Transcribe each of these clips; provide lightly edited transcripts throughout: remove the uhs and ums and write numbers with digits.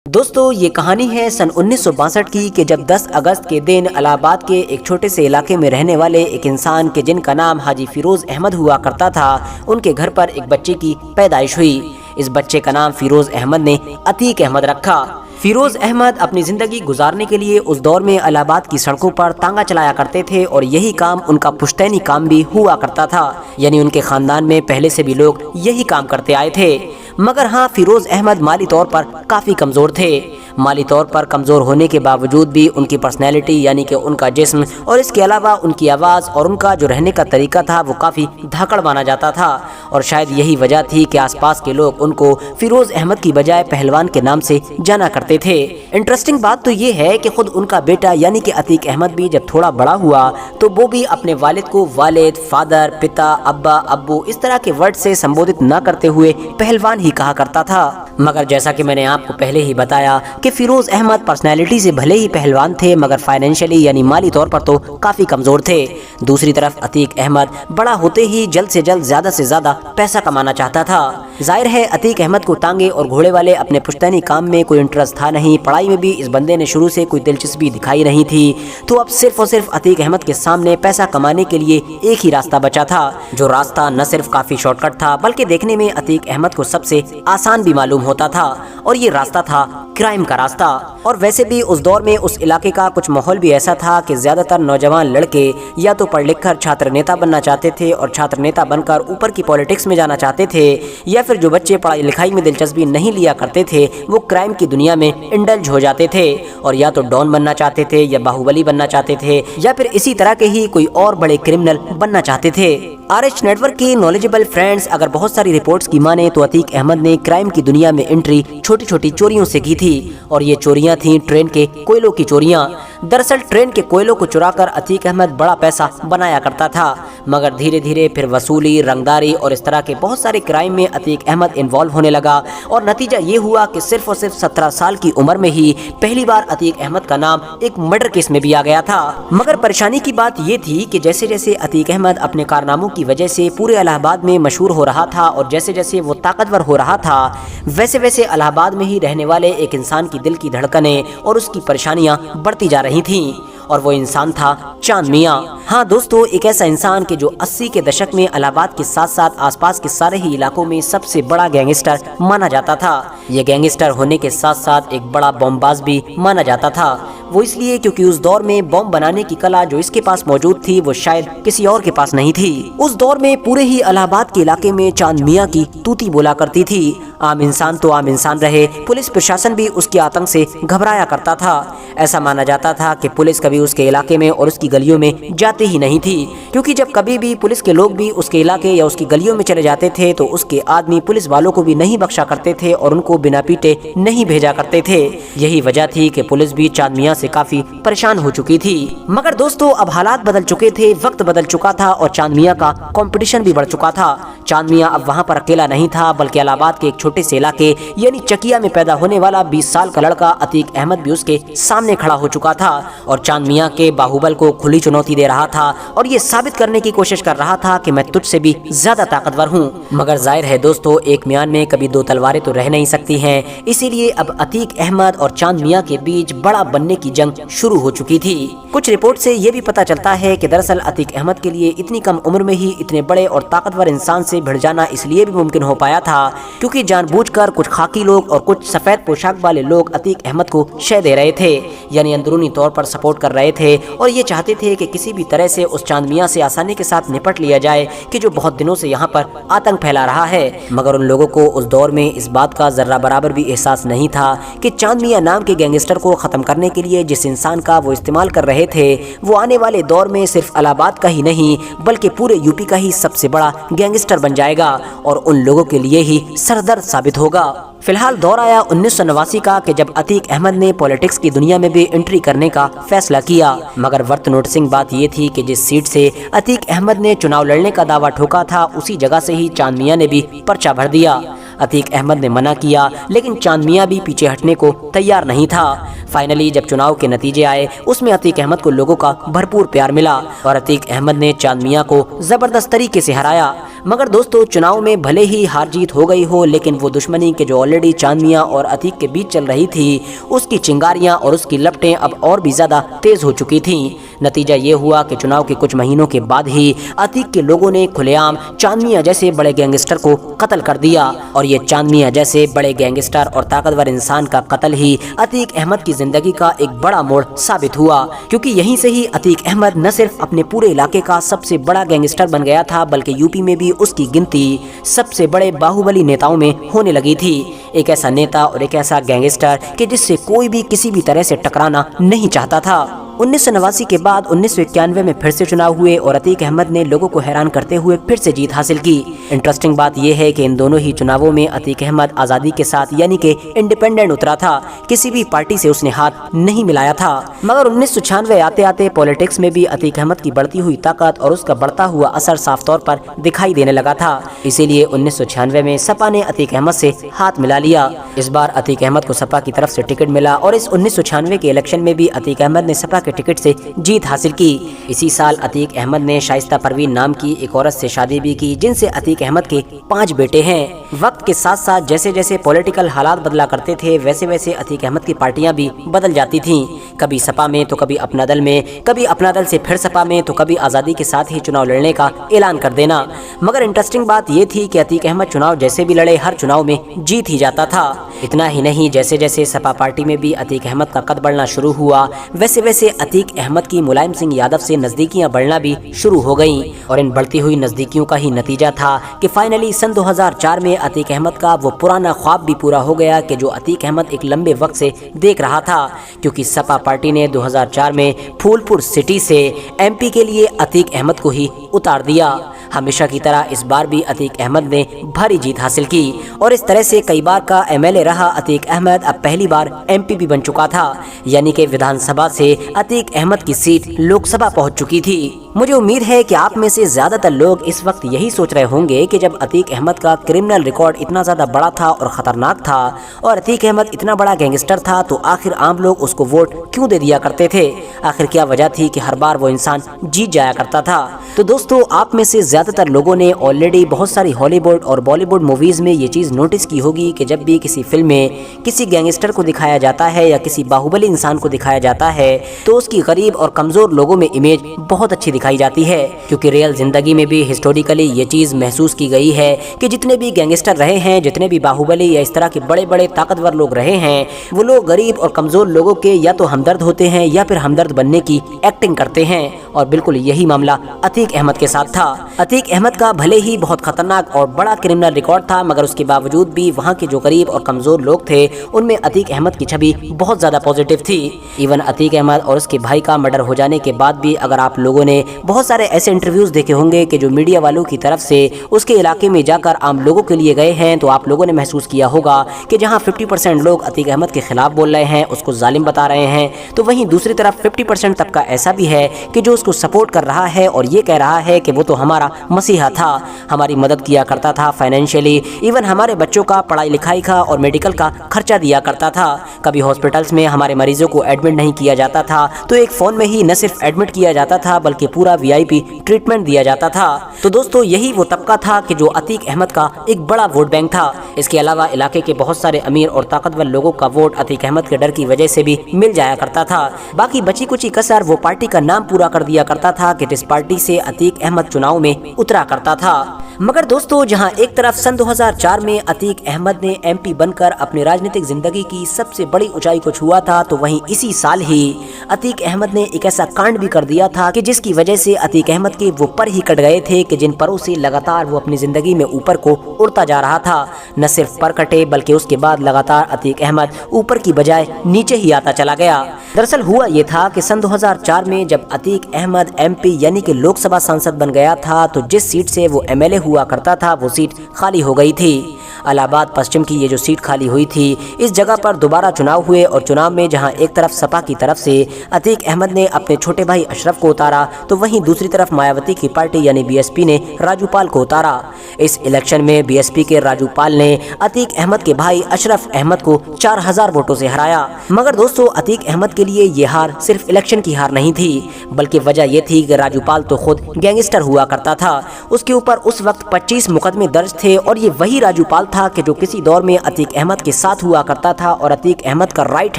دوستو یہ کہانی ہے سن 1962 کی کہ جب 10 اگست کے دن الہ آباد کے ایک چھوٹے سے علاقے میں رہنے والے ایک انسان کے جن کا نام حاجی فیروز احمد ہوا کرتا تھا، ان کے گھر پر ایک بچے کی پیدائش ہوئی۔ اس بچے کا نام فیروز احمد نے عتیق احمد رکھا۔ فیروز احمد اپنی زندگی گزارنے کے لیے اس دور میں الہ آباد کی سڑکوں پر تانگا چلایا کرتے تھے اور یہی کام ان کا پشتینی کام بھی ہوا کرتا تھا، یعنی ان کے خاندان میں پہلے سے بھی لوگ یہی کام کرتے آئے تھے۔ مگر ہاں، فیروز احمد مالی طور پر کافی کمزور تھے۔ مالی طور پر کمزور ہونے کے باوجود بھی ان کی پرسنالٹی یعنی کہ ان کا جسم اور اس کے علاوہ ان کی آواز اور ان کا جو رہنے کا طریقہ تھا وہ کافی دھاکڑ مانا جاتا تھا، اور شاید یہی وجہ تھی کہ آس پاس کے لوگ ان کو فیروز احمد کی بجائے پہلوان کے نام سے جانا کرتے تھے۔ انٹرسٹنگ بات تو یہ ہے کہ خود ان کا بیٹا یعنی کہ عتیق احمد بھی جب تھوڑا بڑا ہوا تو وہ بھی اپنے والد کو والد، فادر، پتا، ابا، ابو اس طرح کے ورڈ سے سمبودت نہ کرتے ہوئے پہلوان ہی کہا کرتا تھا۔ مگر جیسا کہ میں نے آپ کو پہلے ہی بتایا کہ فیروز احمد پرسنالٹی سے بھلے ہی پہلوان تھے مگر فائنینشلی یعنی مالی طور پر تو کافی کمزور تھے۔ دوسری طرف عتیق احمد بڑا ہوتے ہی جلد سے جلد زیادہ سے زیادہ پیسہ کمانا چاہتا تھا۔ ظاہر ہے عتیق احمد کو ٹانگے اور گھوڑے والے اپنے پشتینی کام میں کوئی انٹرسٹ تھا نہیں، پڑھائی میں بھی اس بندے نے شروع سے کوئی دلچسپی دکھائی نہیں تھی، تو اب صرف اور صرف عتیق احمد کے سامنے پیسہ کمانے کے لیے ایک ہی راستہ بچا تھا، جو راستہ نہ صرف کافی شارٹ کٹ تھا بلکہ دیکھنے میں عتیق احمد کو سب سے آسان بھی معلوم ہوتا تھا، اور یہ راستہ تھا کرائم کا راستہ۔ اور ویسے بھی اس دور میں اس علاقے کا کچھ ماحول بھی ایسا تھا کہ زیادہ تر نوجوان لڑکے یا تو پڑھ لکھ کر چھاتر نیتا بننا چاہتے تھے اور چھاتر نیتا بن کر اوپر کی پولیٹکس میں جانا چاہتے تھے، یا پھر جو بچے پڑھائی لکھائی میں دلچسپی نہیں لیا کرتے تھے وہ کرائم کی دنیا میں انڈلج ہو جاتے تھے، اور یا تو ڈان بننا چاہتے تھے یا باہوبلی بننا چاہتے تھے یا پھر اسی طرح کے ہی کوئی اور بڑے کرمنل بننا چاہتے تھے۔ RH نیٹ ورک کی نالجبل فرینڈز اگر بہت ساری رپورٹس کی مانے تو عتیق احمد نے کرائم کی دنیا میں انٹری چھوٹی چھوٹی چوریوں سے کی تھی، اور یہ چوریاں تھیں ٹرین کے کوئلوں کی چوریاں۔ دراصل ٹرین کے کوئلوں کو چرا کر عتیق احمد بڑا پیسہ بنایا کرتا تھا، مگر دھیرے دھیرے پھر وصولی، رنگداری اور اس طرح کے بہت سارے کرائم میں عتیق احمد انوالو ہونے لگا، اور نتیجہ یہ ہوا کہ صرف اور صرف 17 سال کی عمر میں ہی پہلی بار عتیق احمد کا نام ایک مرڈر کیس میں بھی آ گیا تھا۔ مگر پریشانی کی بات یہ تھی کہ جیسے جیسے عتیق احمد اپنے کارناموں کی وجہ سے پورے الہ آباد میں مشہور ہو رہا تھا اور جیسے جیسے وہ طاقتور ہو رہا تھا، ویسے ویسے الہ آباد میں ہی رہنے والے ایک انسان کی دل کی دھڑکنیں اور اس کی پریشانیاں بڑھتی جا رہی تھیں، اور وہ انسان تھا چاند میاں۔ ہاں دوستو، ایک ایسا انسان کہ جو 80 کے دشک میں الہ آباد کے ساتھ ساتھ آس پاس کے سارے ہی علاقوں میں سب سے بڑا گینگسٹر مانا جاتا تھا۔ یہ گینگسٹر ہونے کے ساتھ ساتھ ایک بڑا بم باز بھی مانا جاتا تھا، وہ اس لیے کیونکہ اس دور میں بم بنانے کی کلا جو اس کے پاس موجود تھی وہ شاید کسی اور کے پاس نہیں تھی۔ اس دور میں پورے ہی الہ آباد کے علاقے میں چاند میاں کی توتی بولا کرتی تھی۔ عام انسان تو عام انسان رہے، پولیس پرشاسن بھی اس کے آتنک سے گھبرایا کرتا تھا۔ ایسا مانا جاتا تھا کہ پولیس کبھی اس کے علاقے میں اور اس کی گلیوں میں جاتے ہی نہیں تھی، کیونکہ جب کبھی بھی پولیس کے لوگ بھی اس کے علاقے یا اس کی گلیوں میں چلے جاتے تھے تو اس کے آدمی پولیس والوں کو بھی نہیں بخشا کرتے تھے اور ان کو بنا پیٹے نہیں بھیجا کرتے تھے۔ یہی وجہ تھی کہ پولیس بھی چاند میاں سے کافی پریشان ہو چکی تھی۔ مگر دوستو، اب حالات بدل چکے تھے، وقت بدل چکا تھا اور چاند میاں کا کمپٹیشن بھی بڑھ چکا تھا۔ چاند میاں اب وہاں پر اکیلا نہیں تھا بلکہ الہ آباد کے ایک چھوٹے سے علاقے یعنی چکیا میں پیدا ہونے والا 20 سال کا لڑکا عتیق احمد بھی اس کے سامنے کھڑا ہو چکا تھا، اور چاند میاں کے باہوبل کو کھلی چنوتی دے رہا تھا اور یہ ثابت کرنے کی کوشش کر رہا تھا کہ میں تجھ سے بھی زیادہ طاقتور ہوں۔ مگر ظاہر ہے دوستو، ایک میان میں کبھی دو تلواریں تو رہ نہیں سکتی ہیں، اسی لیے اب عتیق احمد اور چاند میاں کے بیچ بڑا بننے کی جنگ شروع ہو چکی تھی۔ کچھ رپورٹ سے یہ بھی پتہ چلتا ہے کہ دراصل عتیق احمد کے لیے اتنی کم عمر میں ہی اتنے بڑے اور طاقتور انسان سے بھڑ جانا اس لیے بھی ممکن ہو پایا تھا کیونکہ جان بوجھ کر کچھ خاکی لوگ اور کچھ سفید پوشاک والے لوگ عتیق احمد کو شے دے رہے تھے، یعنی اندرونی طور پر سپورٹ کر رہے تھے، اور یہ چاہتے تھے کہ کسی بھی طرح سے اس چاند میاں سے آسانی کے ساتھ نپٹ لیا جائے کہ جو بہت دنوں سے یہاں پر آتنک پھیلا رہا ہے۔ مگر ان لوگوں کو اس دور میں اس بات کا ذرہ برابر بھی احساس نہیں تھا کہ چاند میاں نام کے گینگسٹر کو ختم کرنے کے لیے جس انسان کا وہ استعمال کر رہے تھے وہ آنے والے دور میں صرف الہ آباد کا ہی نہیں بلکہ پورے یوپی کا ہی سب سے بڑا گینگسٹر بن جائے گا اور ان لوگوں کے لیے ہی سردرد ثابت ہوگا۔ فی الحال دور آیا 1989 کا کہ جب عتیق احمد نے پولیٹکس کی دنیا میں بھی انٹری کرنے کا فیصلہ کیا، مگر ورتھ نوٹسنگ بات یہ تھی کہ جس سیٹ سے عتیق احمد نے چناؤ لڑنے کا دعویٰ ٹھوکا تھا اسی جگہ سے ہی چاند میاں نے بھی پرچہ بھر دیا۔ عتیق احمد نے منع کیا لیکن چاند میاں بھی پیچھے ہٹنے کو تیار نہیں تھا۔ فائنلی جب چناؤ کے نتیجے آئے اس میں عتیق احمد کو لوگوں کا بھرپور پیار ملا اور عتیق احمد نے چاند میاں کو زبردست طریقے سے ہرایا۔ मगर दोस्तों चुनाव में भले ही हार जीत हो गई हो, लेकिन वो दुश्मनी के जो ऑलरेडी चांद मियां और अतीक के बीच चल रही थी, उसकी चिंगारियां और उसकी लपटें अब और भी ज्यादा तेज हो चुकी थीं। नतीजा ये हुआ कि चुनाव के कुछ महीनों के बाद ही अतीक के लोगों ने खुलेआम चांद मियां जैसे बड़े गैंगस्टर को कत्ल कर दिया, और ये चांद मियां जैसे बड़े गैंगस्टर और ताकतवर इंसान का कत्ल ही अतीक अहमद की जिंदगी का एक बड़ा मोड़ साबित हुआ, क्योंकि यहीं से ही अतीक अहमद न सिर्फ अपने पूरे इलाके का सबसे बड़ा गैंगस्टर बन गया था, बल्कि यूपी में भी उसकी गिनती सबसे बड़े बाहुबली नेताओं में होने लगी थी। एक ऐसा नेता और एक ऐसा गैंगस्टर कि जिससे कोई भी किसी भी तरह से टकराना नहीं चाहता था। 1989 के बाद 1991 में फिर से चुनाव हुए और अतीक अहमद ने लोगों को हैरान करते हुए फिर से जीत हासिल की। इंटरेस्टिंग बात यह है कि इन दोनों ही चुनावों में अतीक अहमद आज़ादी के साथ यानी कि इंडिपेंडेंट उतरा था, किसी भी पार्टी से उसने हाथ नहीं मिलाया था। मगर 1996 आते आते पॉलिटिक्स में भी अतीक अहमद की बढ़ती हुई ताकत और उसका बढ़ता हुआ असर साफ तौर पर दिखाई देने लगा था। इसीलिए 1996 में सपा ने अतीक अहमद से हाथ मिला लिया। इस बार अतीक अहमद को सपा की तरफ से टिकट मिला और इस 1996 के इलेक्शन में भी अतीक अहमद ने सपा टिकट से जीत हासिल की। इसी साल अतीक अहमद ने शाइस्ता परवीन नाम की एक औरत से शादी भी की, जिनसे अतीक अहमद के 5 बेटे हैं। वक्त के साथ साथ जैसे जैसे पॉलिटिकल हालात बदला करते थे, वैसे वैसे अतीक अहमद की पार्टियां भी बदल जाती थीं। कभी सपा में तो कभी अपना दल में, कभी अपना दल से फिर सपा में, तो कभी आज़ादी के साथ ही चुनाव लड़ने का ऐलान कर देना। मगर इंटरेस्टिंग बात ये थी कि अतीक अहमद चुनाव जैसे भी लड़े, हर चुनाव में जीत ही जाता था। इतना ही नहीं, जैसे जैसे सपा पार्टी में भी अतीक अहमद का कद बढ़ना शुरू हुआ, वैसे वैसे अतीक अहमद की मुलायम सिंह यादव से नजदीकियां बढ़ना भी शुरू हो गईं। और इन बढ़ती हुई नजदीकियों का ही नतीजा था कि फाइनली सन 2004 में अतीक अहमद का वो पुराना ख्वाब भी पूरा हो गया कि जो अतीक अहमद एक लंबे वक्त से देख रहा था, क्योंकि सपा पार्टी ने 2004 में फूलपुर सिटी से एमपी के लिए अतीक अहमद को ही उतार दिया। हमेशा की तरह इस बार भी अतीक अहमद ने भारी जीत हासिल की और इस तरह से कई बार का एमएलए रहा अतीक अहमद अब पहली बार एमपी भी बन चुका था, यानी कि विधानसभा से अतीक अहमद की सीट लोकसभा पहुंच चुकी थी। मुझे उम्मीद है कि आप में से ज्यादातर लोग इस वक्त यही सोच रहे होंगे कि जब अतीक अहमद का क्रिमिनल रिकॉर्ड इतना ज्यादा बड़ा था और खतरनाक था और अतीक अहमद इतना बड़ा गैंगस्टर था, तो आखिर आम लोग उसको वोट क्यों दे दिया करते थे? आखिर क्या वजह थी कि हर बार वो इंसान जीत जाया करता था? तो दोस्तों, आप में से ज्यादातर लोगों ने ऑलरेडी बहुत सारी हॉलीवुड और बॉलीवुड मूवीज में ये चीज नोटिस की होगी कि जब भी किसी फिल्म में किसी गैंगस्टर को दिखाया जाता है या किसी बाहुबली इंसान को दिखाया जाता है, तो उसकी गरीब और कमजोर लोगों में इमेज बहुत अच्छी दिखाई जाती है, क्योंकि रियल जिंदगी में भी हिस्टोरिकली ये चीज महसूस की गई है कि जितने भी गैंगस्टर रहे हैं, जितने भी बाहुबली या इस तरह के बड़े बड़े ताकतवर लोग रहे हैं, वो लोग गरीब और कमजोर लोगों के या तो हमदर्द होते हैं या फिर हमदर्द बनने की एक्टिंग करते हैं। और बिल्कुल यही मामला अतीक अहमद के साथ था। अतीक अहमद का भले ही बहुत खतरनाक और बड़ा क्रिमिनल रिकॉर्ड था, मगर उसके बावजूद भी वहाँ के जो गरीब और कमजोर लोग थे, उनमें अतीक अहमद की छवि बहुत ज्यादा पॉजिटिव थी। इवन अतीक अहमद और उसके भाई का मर्डर हो जाने के बाद भी अगर आप लोगों ने बहुत सारे ऐसे इंटरव्यूज देखे होंगे कि जो मीडिया वालों की तरफ से उसके इलाके में जाकर आम लोगों के लिए गए हैं, तो आप लोगों ने महसूस किया होगा कि जहाँ 50% लोग अतीक अहमद के खिलाफ बोल रहे हैं, उसको जालिम बता रहे हैं, तो वहीं दूसरी तरफ 50% तबका ऐसा भी है कि जो उसको सपोर्ट कर रहा है और ये कह रहा है कि वो तो हमारा मसीहा था, हमारी मदद किया करता था फाइनेंशियली, इवन हमारे बच्चों का पढ़ाई लिखाई का और मेडिकल का खर्चा दिया करता था। कभी हॉस्पिटल्स में हमारे मरीजों को एडमिट नहीं किया जाता था तो एक फोन में ही न सिर्फ एडमिट किया जाता था बल्कि पूरा वीआईपी ट्रीटमेंट दिया जाता था। तो दोस्तों, यही वो तबका था कि जो अतीक अहमद का एक बड़ा वोट बैंक था। इसके अलावा इलाके के बहुत सारे अमीर और ताकतवर लोगों का वोट अतीक अहमद के डर की वजह से भी मिल जाया करता था। बाकी बची कुची कसर वो पार्टी का नाम पूरा कर दिया करता था कि जिस पार्टी से अतीक अहमद चुनाव में उतरा करता था। मगर दोस्तों, जहां एक तरफ सन 2004 में अतीक अहमद ने एमपी बनकर अपनी राजनीतिक जिंदगी की सबसे बड़ी ऊंचाई को छुआ था, तो वहीं इसी साल ही अतीक अहमद ने एक ऐसा कांड भी कर दिया था कि जिसकी वजह से अतीक अहमद के वो पर ही कट गए थे कि जिन परों से लगातार वो अपनी जिंदगी में ऊपर को उड़ता जा रहा था। न सिर्फ पर कटे बल्कि उसके बाद लगातार अतीक अहमद ऊपर की बजाय नीचे ही आता चला गया। दरअसल हुआ ये था कि सन 2004 में जब अतीक अहमद एमपी यानी कि लोकसभा सांसद बन गया था, तो जिस सीट से वो एमएलए हुआ करता था वो सीट खाली हो गई थी। इलाहाबाद पश्चिम की ये जो सीट खाली हुई थी, इस जगह पर दोबारा चुनाव हुए और चुनाव में जहां एक तरफ सपा की तरफ से अतीक अहमद ने अपने छोटे भाई अशरफ को उतारा, तो वहीं दूसरी तरफ मायावती की पार्टी यानी बीएसपी ने राजू पाल को उतारा। इस इलेक्शन में बीएसपी के राजू पाल ने अतीक अहमद के भाई अशरफ अहमद को 4000 वोटों से हराया। मगर दोस्तों, अतीक अहमद के लिए ये हार सिर्फ इलेक्शन की हार नहीं थी, बल्कि वजह यह थी कि राजू पाल तो खुद गैंगस्टर हुआ करता था। उसके ऊपर उस वक्त 25 मुकदमे दर्ज थे और ये वही राजू पाल था कि जो किसी दौर में अतीक अहमद के साथ हुआ करता था और अतीक अहमद का राइट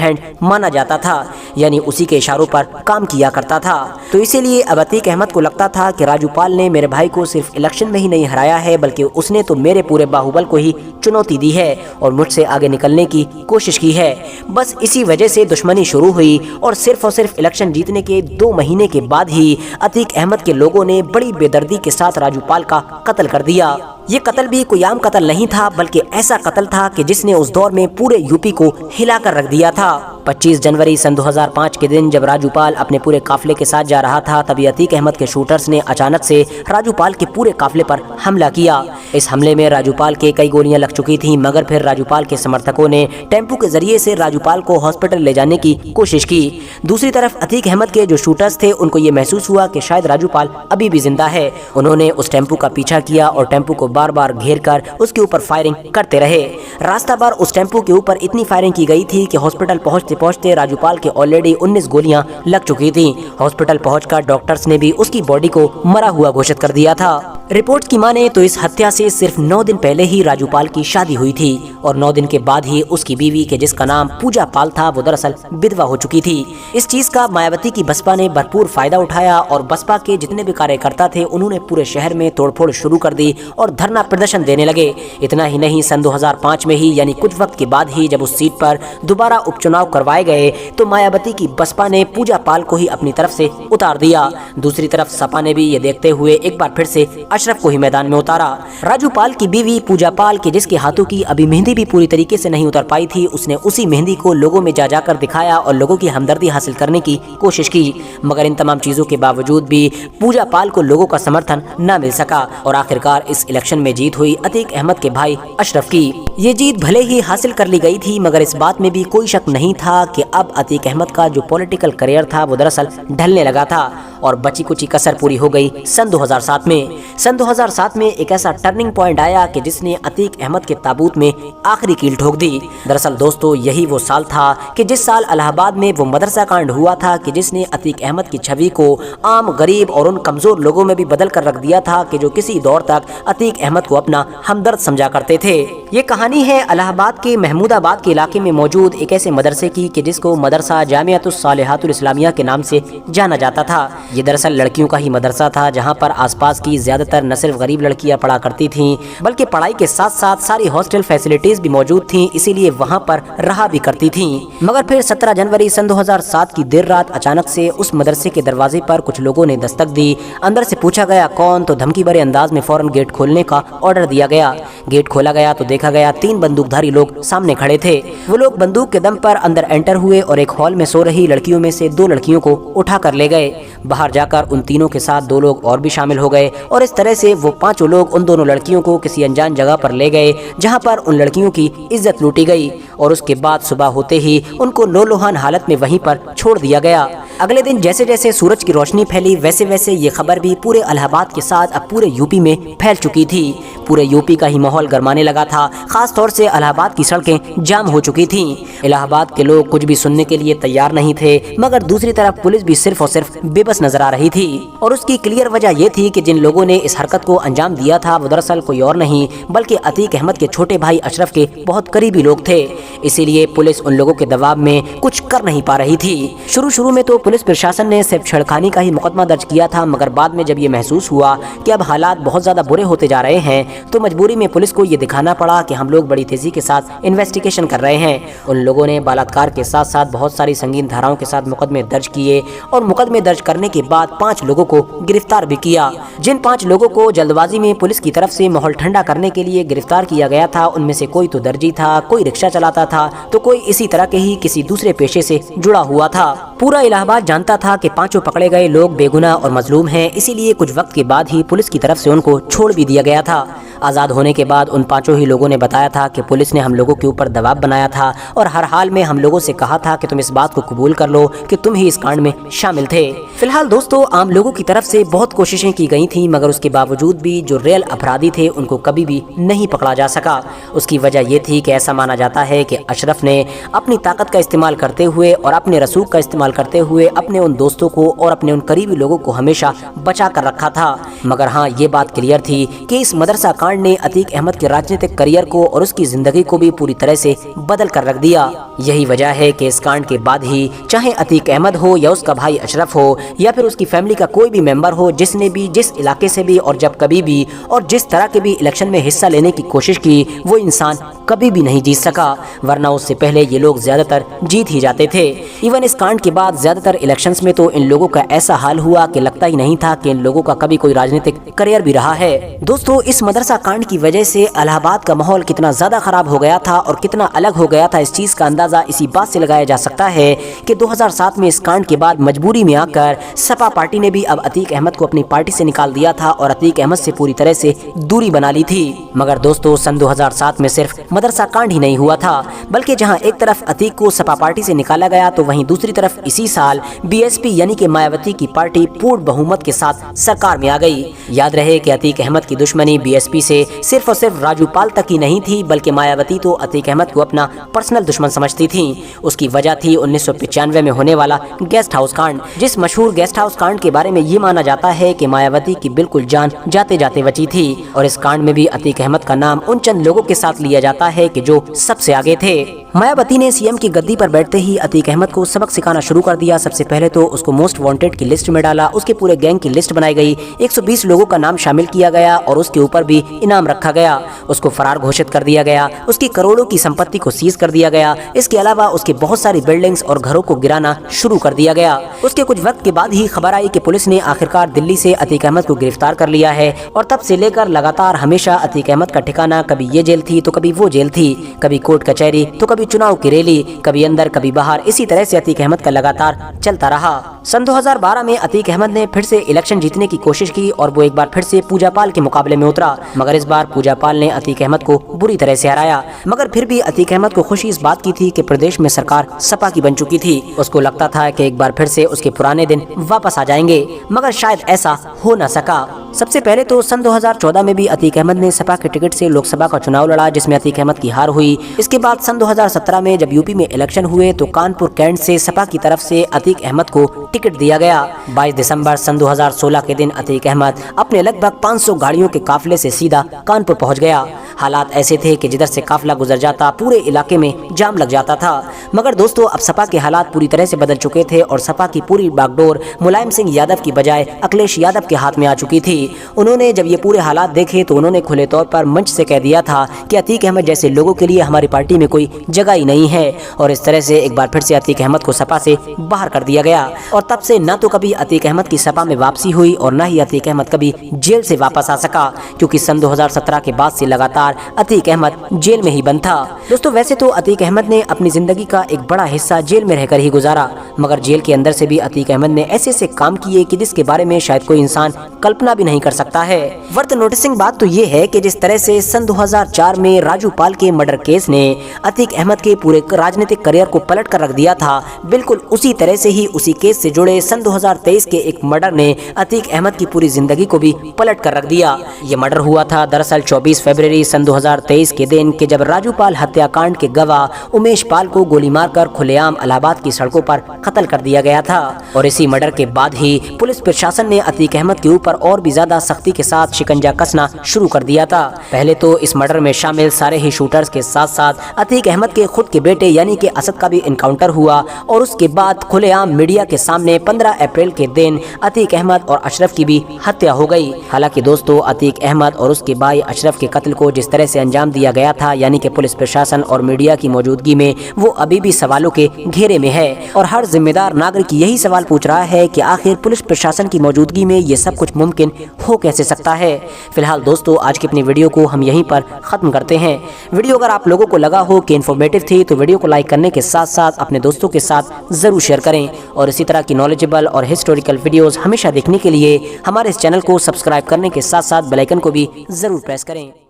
हैंड माना जाता था, यानी उसी के इशारों पर काम किया करता था। तो इसीलिए अब अतीक अहमद को लगता था कि राजू पाल ने मेरे भाई को सिर्फ इलेक्शन में ही नहीं हराया है, बल्कि उसने तो मेरे पूरे बाहुबल को ही चुनौती दी है और मुझसे आगे निकलने की कोशिश की है। बस इसी वजह से दुश्मनी शुरू हुई और सिर्फ इलेक्शन जीतने के 2 महीने के बाद ही अतीक अहमद के लोगों ने बड़ी बेदर्दी के साथ राजू पाल का कत्ल कर दिया। ये कत्ल भी कोई आम कत्ल नहीं था, बल्कि ऐसा कत्ल था कि जिसने उस दौर में पूरे यूपी को हिलाकर रख दिया था। 25 जनवरी सन 2005 के दिन जब राजू पाल अपने पूरे काफिले के साथ जा रहा था, तभी अतीक अहमद के शूटर्स ने अचानक से राजू पाल के पूरे काफिले पर हमला किया। इस हमले में राजू पाल के कई गोलियां लग चुकी थी, मगर फिर राजू पाल के समर्थकों ने टेम्पो के जरिए से राजू पाल को हॉस्पिटल ले जाने की कोशिश की। दूसरी तरफ अतीक अहमद के जो शूटर्स थे, उनको ये महसूस हुआ कि शायद राजू पाल अभी भी जिंदा है। उन्होंने उस टेम्पो का पीछा किया और टेम्पो को बार बार घेर कर उसके ऊपर फायरिंग करते रहे। रास्ता भर उस टेम्पो के ऊपर इतनी फायरिंग की गई थी कि हॉस्पिटल पहुंचते पहुंचते राजू पाल के ऑलरेडी 19 गोलियां लग चुकी थी। हॉस्पिटल पहुंचकर डॉक्टर्स ने भी उसकी बॉडी को मरा हुआ घोषित कर दिया था। रिपोर्ट की माने तो इस हत्या से सिर्फ 9 दिन पहले ही राजू पाल की शादी हुई थी और 9 दिन के बाद ही उसकी बीवी के जिसका नाम पूजा पाल था, वो दरअसल विधवा हो चुकी थी। इस चीज का मायावती की बसपा ने भरपूर फायदा उठाया और बसपा के जितने भी कार्यकर्ता थे, उन्होंने पूरे शहर में तोड़फोड़ शुरू कर दी और धरना प्रदर्शन देने लगे। इतना ही नहीं, सन 2005 में ही यानी कुछ वक्त के बाद ही जब उस सीट पर दोबारा उपचुनाव करवाए गए, तो मायावती की बसपा ने पूजा पाल को ही अपनी तरफ से उतार दिया। दूसरी तरफ सपा ने भी ये देखते हुए एक बार फिर से अशरफ को ही मैदान में उतारा। राजू पाल की बीवी पूजा पाल के जिसके हाथों की अभी मेहंदी भी पूरी तरीके से नहीं उतर पाई थी, उसने उसी मेहंदी को लोगों में जा जाकर दिखाया और लोगों की हमदर्दी हासिल करने की कोशिश की। मगर इन तमाम चीजों के बावजूद भी पूजा पाल को लोगों का समर्थन न मिल सका और आखिरकार इस इलेक्शन में जीत हुई अतीक अहमद के भाई अशरफ की। ये जीत भले ही हासिल कर ली गई थी, मगर इस बात में भी कोई शक नहीं था कि अब अतीक अहमद का जो पॉलिटिकल करियर था वो दरअसल ढलने लगा था और बची कुची कसर पूरी हो गई सन 2007 में। सन 2007 में एक ऐसा टर्निंग पॉइंट आया कि जिसने अतीक अहमद के ताबूत में आखिरी कील ठोक दी। दरअसल दोस्तों, यही वो साल था कि जिस साल इलाहाबाद में वो मदरसा कांड हुआ था कि जिसने अतीक अहमद की छवि को आम गरीब और उन कमजोर लोगों में भी बदल कर रख दिया था कि जो किसी दौर तक अतीक अहमद को अपना हमदर्द समझा करते थे। ये कहानी है इलाहाबाद के महमूदाबाद के इलाके में मौजूद एक ऐसे मदरसे की कि जिसको मदरसा जामियातुस सालिहातुल इस्लामिया के नाम से जाना जाता था। ये दरअसल लड़कियों का ही मदरसा था, जहाँ पर आसपास की ज्यादातर न सिर्फ गरीब लड़कियां पढ़ा करती थीं, बल्कि पढ़ाई के साथ साथ सारी हॉस्टल फैसिलिटीज भी मौजूद थीं, इसीलिए वहाँ पर रहा भी करती थीं। मगर फिर 17 जनवरी सन 2007 की देर रात अचानक से उस मदरसे के दरवाजे पर कुछ लोगों ने दस्तक दी। अंदर से पूछा गया कौन, तो धमकी भरे अंदाज में फौरन गेट खोलने का ऑर्डर दिया गया। गेट खोला गया तो देखा गया 3 बंदूकधारी लोग सामने खड़े थे। वो लोग बंदूक के दम पर अंदर एंटर हुए और एक हॉल में सो रही लड़कियों में से 2 लड़कियों को उठा कर ले गए। बाहर जाकर उन तीनों के साथ 2 लोग और भी शामिल हो गए और इस तरह से वो 5 लोग उन दोनों लड़कियों को किसी अनजान जगह पर ले गए, जहां पर उन लड़कियों की इज्जत लूटी गई और उसके बाद सुबह होते ही उनको लोलोहान हालत में वहीं पर छोड़ दिया गया। अगले दिन जैसे जैसे सूरज की रोशनी फैली, वैसे वैसे ये खबर भी पूरे इलाहाबाद के साथ अब पूरे यूपी में फैल चुकी थी। पूरे यूपी का ही माहौल गरमाने लगा था। खास तौर से इलाहाबाद की सड़कें जाम हो चुकी थीं। इलाहाबाद के लोग कुछ भी सुनने के लिए तैयार नहीं थे, मगर दूसरी तरफ पुलिस भी सिर्फ और सिर्फ बेबस नजर आ रही थी और उसकी क्लियर वजह ये थी कि जिन लोगों ने इस हरकत को अंजाम दिया था वो दरअसल कोई और नहीं बल्कि अतीक अहमद के छोटे भाई अशरफ के बहुत करीबी लोग थे। इसीलिए पुलिस उन लोगों के दबाव में कुछ कर नहीं पा रही थी। शुरू में तो पुलिस प्रशासन ने सिर्फ छेड़खानी का ही मुकदमा दर्ज किया था, मगर बाद में जब ये महसूस हुआ कि अब हालात बहुत ज्यादा बुरे होते जा रहे हैं, तो मजबूरी में पुलिस को ये दिखाना पड़ा कि हम लोग बड़ी तेजी के साथ इन्वेस्टिगेशन कर रहे हैं। उन लोगों ने बलात्कार के साथ साथ बहुत सारी संगीन धाराओं के साथ मुकदमे दर्ज किए और मुकदमे दर्ज करने के बाद 5 लोगों को गिरफ्तार भी किया। जिन 5 लोगों को जल्दबाजी में पुलिस की तरफ से माहौल ठंडा करने के लिए गिरफ्तार किया गया था, उनमें से कोई तो दर्जी था, कोई रिक्शा चलाता था, तो कोई इसी तरह के ही किसी दूसरे पेशे से जुड़ा हुआ था। पूरा इलाहाबाद जानता था कि पांचों पकड़े गए लोग बेगुनाह और मजलूम हैं, इसीलिए कुछ वक्त के बाद ही पुलिस की तरफ से उनको छोड़ भी दिया गया था। आज़ाद होने के बाद उन पांचों ही लोगों ने बताया था कि पुलिस ने हम लोगों के ऊपर दबाव बनाया था और हर हाल में हम लोगों से कहा था कि तुम इस बात को कबूल कर लो कि तुम ही इस कांड में शामिल थे। फिलहाल दोस्तों, आम लोगों की तरफ से बहुत कोशिशें की गई थी, मगर उसके बावजूद भी जो रियल अपराधी थे उनको कभी भी नहीं पकड़ा जा सका। उसकी वजह ये थी कि ऐसा माना जाता है कि अशरफ ने अपनी ताकत का इस्तेमाल करते हुए और अपने रसूख का इस्तेमाल करते हुए अपने उन दोस्तों को और अपने उन करीबी लोगों को हमेशा बचा कर रखा था। मगर हाँ, ये बात क्लियर थी कि इस मदरसा कांड ने अतीक अहमद के राजनीतिक करियर को और उसकी जिंदगी को भी पूरी तरह से बदल कर रख दिया। यही वजह है कि इस कांड के बाद ही चाहे अतीक अहमद हो या उसका भाई अशरफ हो या फिर उसकी फैमिली का कोई भी मेंबर हो, जिसने भी जिस इलाके से भी और जब कभी भी और जिस तरह के भी इलेक्शन में हिस्सा लेने की कोशिश की, वो इंसान कभी भी नहीं जीत सका, वरना उससे पहले ये लोग ज्यादातर जीत ही जाते थे। इवन इस कांड के बाद ज्यादातर इलेक्शंस में तो इन लोगों का ऐसा हाल हुआ कि लगता ही नहीं था कि इन लोगों का कभी कोई राजनीतिक करियर भी रहा है। दोस्तों, इस मदरसा कांड की वजह से इलाहाबाद का माहौल कितना ज्यादा खराब हो गया था और कितना अलग हो गया था, इस चीज का अंदाजा इसी बात से लगाया जा सकता है कि 2007 में इस कांड के बाद मजबूरी में आकर सपा पार्टी ने भी अब अतीक अहमद को अपनी पार्टी से निकाल दिया था और अतीक अहमद से पूरी तरह से दूरी बना ली थी। मगर दोस्तों, सन 2007 में सिर्फ मदरसा कांड ही नहीं हुआ था, बल्कि जहां एक तरफ अतीक को सपा पार्टी से निकाला गया तो वहीं दूसरी तरफ इसी साल बीएसपी यानी कि मायावती की पार्टी पूर्ण बहुमत के साथ सरकार में आ गई। याद रहे कि अतीक अहमद की दुश्मनी बीएसपी से सिर्फ और सिर्फ राजू पाल तक ही नहीं थी, बल्कि मायावती तो अतीक अहमद को अपना पर्सनल दुश्मन समझती थी। उसकी वजह थी 1995 में होने वाला गेस्ट हाउस कांड। जिस मशहूर गेस्ट हाउस कांड के बारे में ये माना जाता है कि मायावती की बिल्कुल जान जाते जाते बची थी, और इस कांड में भी अतीक अहमद का नाम उन चंद लोगों के साथ लिया जाता है कि जो सबसे आगे थे। मायावती ने सीएम की गद्दी पर बैठते ही अतीक अहमद को सबक सिखाना शुरू कर दिया। सबसे पहले तो उसको मोस्ट वांटेड की लिस्ट में डाला, उसके पूरे गैंग की लिस्ट बनाई गई, 120 लोगों का नाम शामिल किया गया और उसके ऊपर भी इनाम रखा गया। उसको फरार घोषित कर दिया गया, उसकी करोड़ों की संपत्ति को सीज कर दिया गया। इसके अलावा उसके बहुत सारी बिल्डिंग्स और घरों को गिराना शुरू कर दिया गया। उसके कुछ वक्त के बाद ही खबर आई कि पुलिस ने आखिरकार दिल्ली से अतीक अहमद को गिरफ्तार कर लिया है, और तब से लेकर लगातार हमेशा अतीक अहमद का ठिकाना कभी ये जेल थी तो कभी वो जेल थी, कभी कोर्ट कचहरी तो कभी चुनाव की रैली, कभी अंदर कभी बाहर। इसी तरह से अतीक अहमद का लगातार चलता रहा। सन 2012 में अतीक अहमद ने फिर से इलेक्शन जीतने की कोशिश की और वो एक बार फिर से पूजा पाल के मुकाबले में उतरा, मगर इस बार पूजा पाल ने अतीक अहमद को बुरी तरह से हराया। मगर फिर भी अतीक अहमद को खुशी इस बात की थी कि प्रदेश में सरकार सपा की बन चुकी थी। उसको लगता था कि एक बार फिर से उसके पुराने दिन वापस आ जाएंगे, मगर शायद ऐसा हो न सका। सबसे पहले तो सन 2014 में भी अतीक अहमद ने सपा के टिकट से लोकसभा का चुनाव लड़ा, जिसमें अतीक अहमद की हार हुई। इसके बाद सन 2017 में जब यूपी में इलेक्शन हुए तो कानपुर कैंट से सपा की तरफ से अतीक अहमद को टिकट दिया गया। 22 दिसंबर सन 2016 के दिन अतीक अहमद अपने लगभग 500 गाड़ियों के काफिले से सीधा कानपुर पहुंच गया। हालात ऐसे थे कि जिधर से काफिला गुजर जाता पूरे इलाके में जाम लग जाता था। मगर दोस्तों, अब सपा के हालात पूरी तरह से बदल चुके थे और सपा की पूरी बागडोर मुलायम सिंह यादव की बजाय अखिलेश यादव के हाथ में आ चुकी थी। उन्होंने जब ये पूरे हालात देखे तो उन्होंने खुले तौर पर मंच से कह दिया था कि अतीक अहमद जैसे लोगों के लिए हमारी पार्टी में कोई जगह ही नहीं है, और इस तरह से एक बार फिर से अतीक अहमद को सपा से बाहर कर दिया गया। और तब से न तो कभी अतीक अहमद की सपा में वापसी हुई और न ही अतीक अहमद कभी जेल से वापस आ सका, क्योंकि सन 2017 के बाद से लगातार अतीक अहमद जेल में ही बंद था। दोस्तों, वैसे तो अतीक अहमद ने अपनी जिंदगी का एक बड़ा हिस्सा जेल में रहकर ही गुजारा, मगर जेल के अंदर से भी अतीक अहमद ने ऐसे ऐसे काम किए कि जिसके बारे में शायद कोई इंसान कल्पना भी नहीं कर सकता है। वर्थ नोटिसिंग बात तो ये है कि जिस तरह से सन 2004 में राजू पाल के मर्डर केस ने अतीक अहमद के पूरे राजनीतिक करियर को पलट कर रख दिया था, बिल्कुल उसी तरह से ही उसी केस से जुड़े सन 2023 के एक मर्डर ने अतीक अहमद की पूरी जिंदगी को भी पलट कर रख दिया। ये मर्डर हुआ था दरअसल 24 फरवरी सन 2023 के दिन कि जब राजू पाल हत्याकांड के गवाह उमेश पाल को गोली मारकर खुलेआम इलाहाबाद की सड़कों पर कत्ल कर दिया गया था। और इसी मर्डर के बाद ही पुलिस प्रशासन ने अतीक अहमद के ऊपर और भी ज्यादा सख्ती के साथ शिकंजा कसना शुरू कर दिया था। पहले तो इस मर्डर में शामिल सारे ही शूटर्स के साथ साथ अतीक अहमद के खुद के बेटे यानी कि असद का भी इनकाउंटर हुआ, और उसके बाद खुलेआम मीडिया के सामने 15 अप्रैल के दिन अतीक अहमद और अशरफ की भी हत्या हो गई। हालांकि दोस्तों, अतीक अहमद और उसके भाई अशरफ के कत्ल को जिस तरह से अंजाम दिया गया था, यानी कि पुलिस प्रशासन और मीडिया की मौजूदगी में, वो अभी भी सवालों के घेरे में है और हर ذمہ دار नागरिक यही सवाल पूछ रहा है कि आखिर पुलिस प्रशासन की मौजूदगी में ये सब कुछ मुमकिन हो कैसे सकता है। फिलहाल दोस्तों, आज की अपनी वीडियो को हम यहीं पर ख़त्म करते हैं। वीडियो अगर आप लोगों को लगा हो कि इन्फॉर्मेटिव थी तो वीडियो को लाइक करने के साथ साथ अपने दोस्तों के साथ ज़रूर शेयर करें, और इसी तरह की नॉलेजेबल और हिस्टोरिकल वीडियोज़ हमेशा देखने के लिए हमारे इस चैनल को सब्सक्राइब करने के साथ साथ बेल आइकन को भी ज़रूर प्रेस करें।